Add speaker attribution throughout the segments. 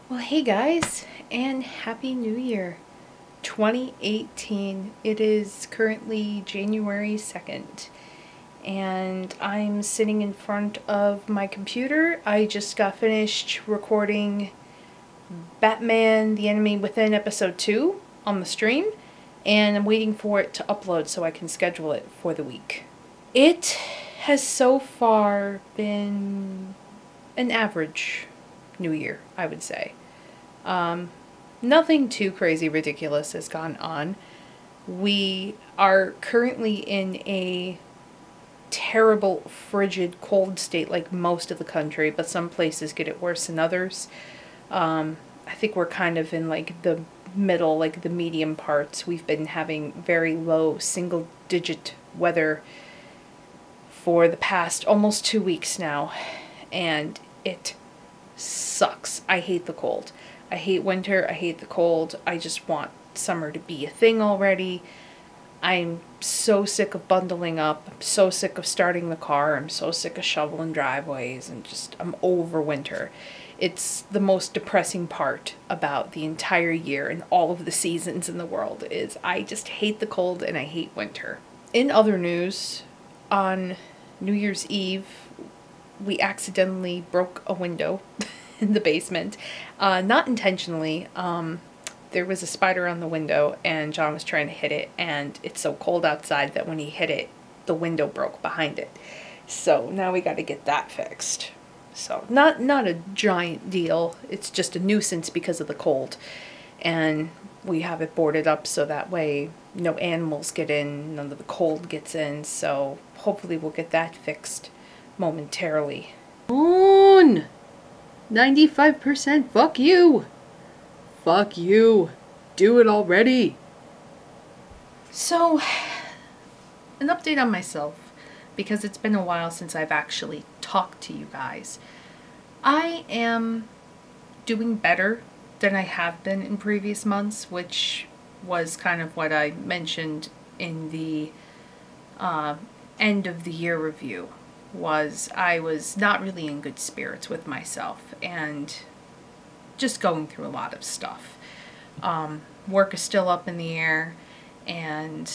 Speaker 1: Well, hey guys, and Happy New Year 2018. It is currently January 2nd, and I'm sitting in front of my computer. I just got finished recording Batman the Enemy Within Episode 2 on the stream, and I'm waiting for it to upload so I can schedule it for the week. It has so far been an average New Year, I would say. Nothing too crazy ridiculous has gone on. We are currently in a terrible, frigid, cold state like most of the country, but some places get it worse than others. I think we're kind of in like the middle, like the medium parts. We've been having very low single digit weather for the past almost 2 weeks now, and it sucks. I hate the cold. I hate winter. I hate the cold. I just want summer to be a thing already. I'm so sick of bundling up. I'm so sick of starting the car. I'm so sick of shoveling driveways and I'm over winter. It's the most depressing part about the entire year and all of the seasons in the world is I just hate the cold and I hate winter. In other news, on New Year's Eve, we accidentally broke a window in the basement. Not intentionally. There was a spider on the window and John was trying to hit it, and it's so cold outside that when he hit it, the window broke behind it. So now we got to get that fixed. So not a giant deal. It's just a nuisance because of the cold. And we have it boarded up so that way no animals get in, none of the cold gets in. So hopefully we'll get that fixed momentarily. On 95%, fuck you. Fuck you. Do it already. So, an update on myself, because it's been a while since I've actually talked to you guys. I am doing better than I have been in previous months, which was kind of what I mentioned in the end of the year review. I was not really in good spirits with myself and just going through a lot of stuff. Work is still up in the air and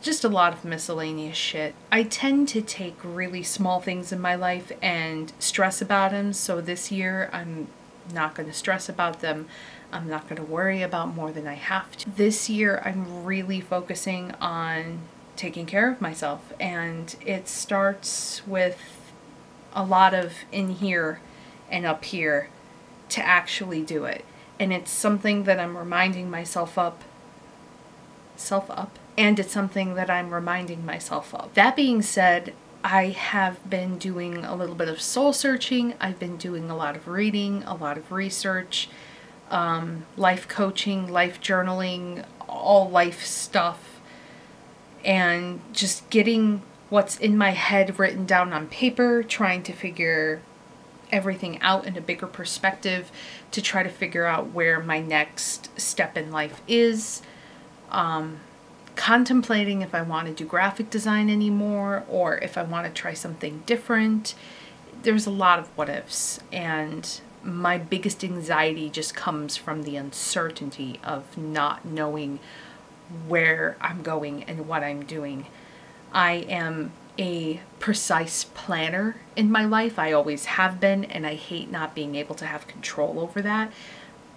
Speaker 1: just a lot of miscellaneous shit. I tend to take really small things in my life and stress about them, so this year I'm not going to stress about them. I'm not going to worry about more than I have to. This year I'm really focusing on taking care of myself, and it starts with a lot of in here and up here to actually do it. And it's something that I'm reminding myself of. And it's something that I'm reminding myself of. That being said, I have been doing a little bit of soul searching. I've been doing a lot of reading, a lot of research, life coaching, life journaling, all life stuff, and just getting what's in my head written down on paper, trying to figure everything out in a bigger perspective to try to figure out where my next step in life is. Contemplating if I want to do graphic design anymore or if I want to try something different. There's a lot of what ifs, and my biggest anxiety just comes from the uncertainty of not knowing where I'm going and what I'm doing. I am a precise planner in my life. I always have been, and I hate not being able to have control over that.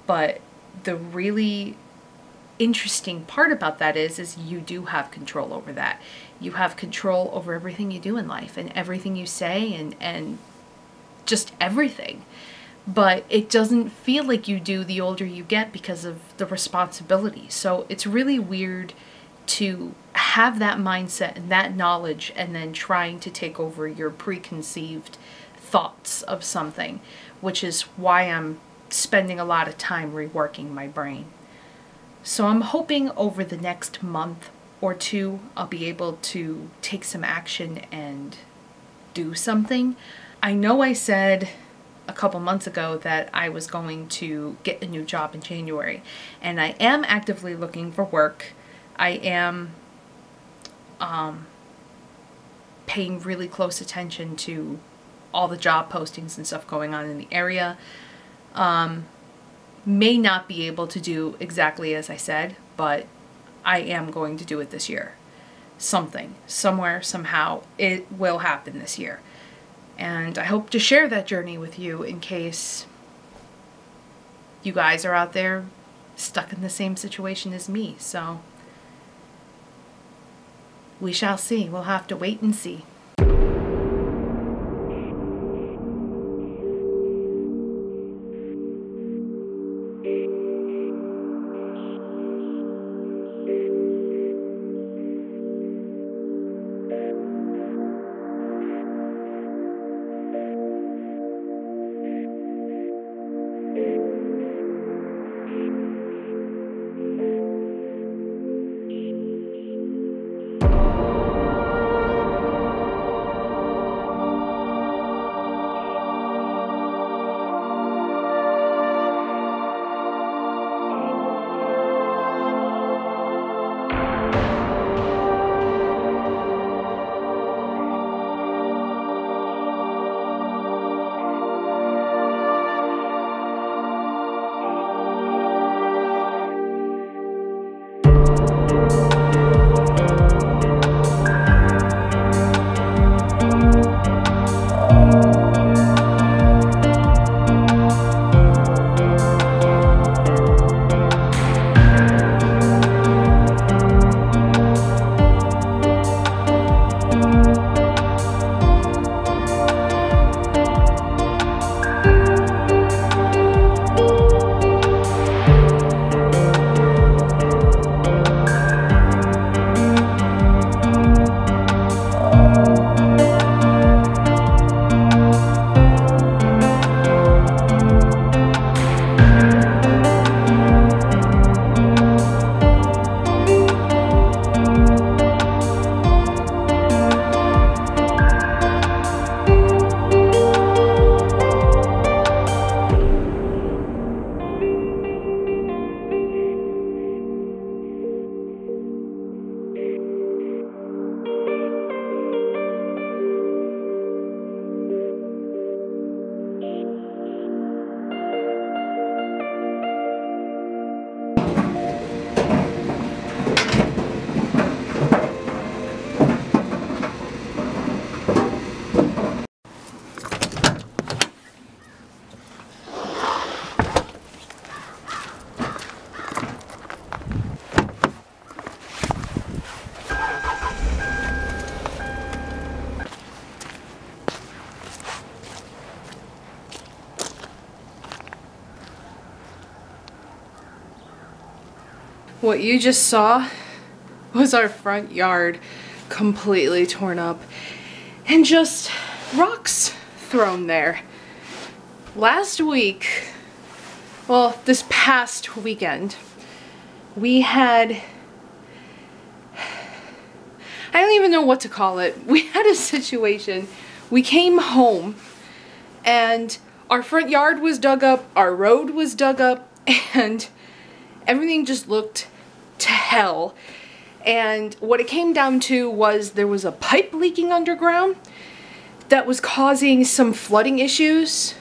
Speaker 1: But the really interesting part about that is you do have control over that. You have control over everything you do in life and everything you say and just everything. But it doesn't feel like you do the older you get because of the responsibility. So it's really weird to have that mindset and that knowledge and then trying to take over your preconceived thoughts of something, which is why I'm spending a lot of time reworking my brain. So I'm hoping over the next month or two I'll be able to take some action and do something. I know I said a couple months ago that I was going to get a new job in January, and I am actively looking for work. I am paying really close attention to all the job postings and stuff going on in the area. May not be able to do exactly as I said, but I am going to do it this year. Something, somewhere, somehow, it will happen this year. And I hope to share that journey with you in case you guys are out there stuck in the same situation as me. So we shall see. We'll have to wait and see. What you just saw was our front yard completely torn up and just rocks thrown there. Last week, well, this past weekend, we had, I don't even know what to call it. We had a situation. We came home and our front yard was dug up, our road was dug up, and everything just looked to hell. And what it came down to was there was a pipe leaking underground that was causing some flooding issues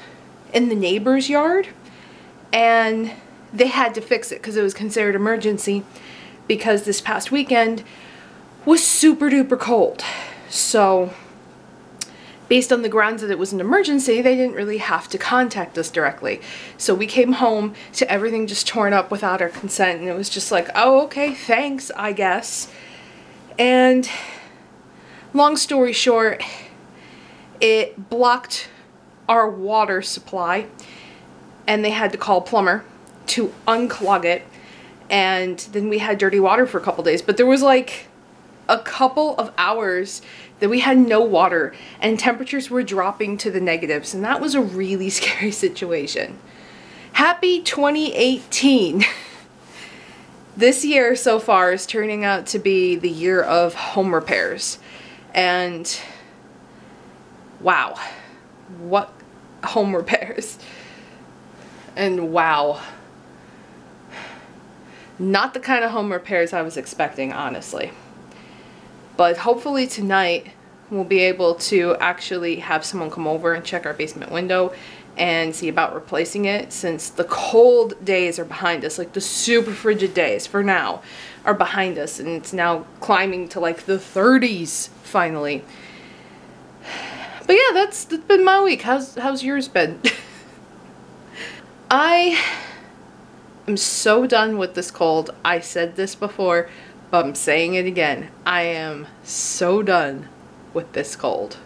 Speaker 1: in the neighbor's yard, and they had to fix it because it was considered emergency because this past weekend was super duper cold. So based on the grounds that it was an emergency, they didn't really have to contact us directly. So we came home to everything just torn up without our consent, and it was just like, oh, okay, thanks, I guess. And long story short, it blocked our water supply, and they had to call a plumber to unclog it, and then we had dirty water for a couple days. But there was like a couple of hours that we had no water and temperatures were dropping to the negatives, and that was a really scary situation. Happy 2018. This year so far is turning out to be the year of home repairs, and wow, what home repairs. And wow, not the kind of home repairs I was expecting, honestly. But hopefully tonight we'll be able to actually have someone come over and check our basement window and see about replacing it, since the cold days are behind us, like the super frigid days for now are behind us, and it's now climbing to like the 30s finally. But yeah, that's been my week. How's yours been? I am so done with this cold. I said this before, but I'm saying it again. I am so done with this cold.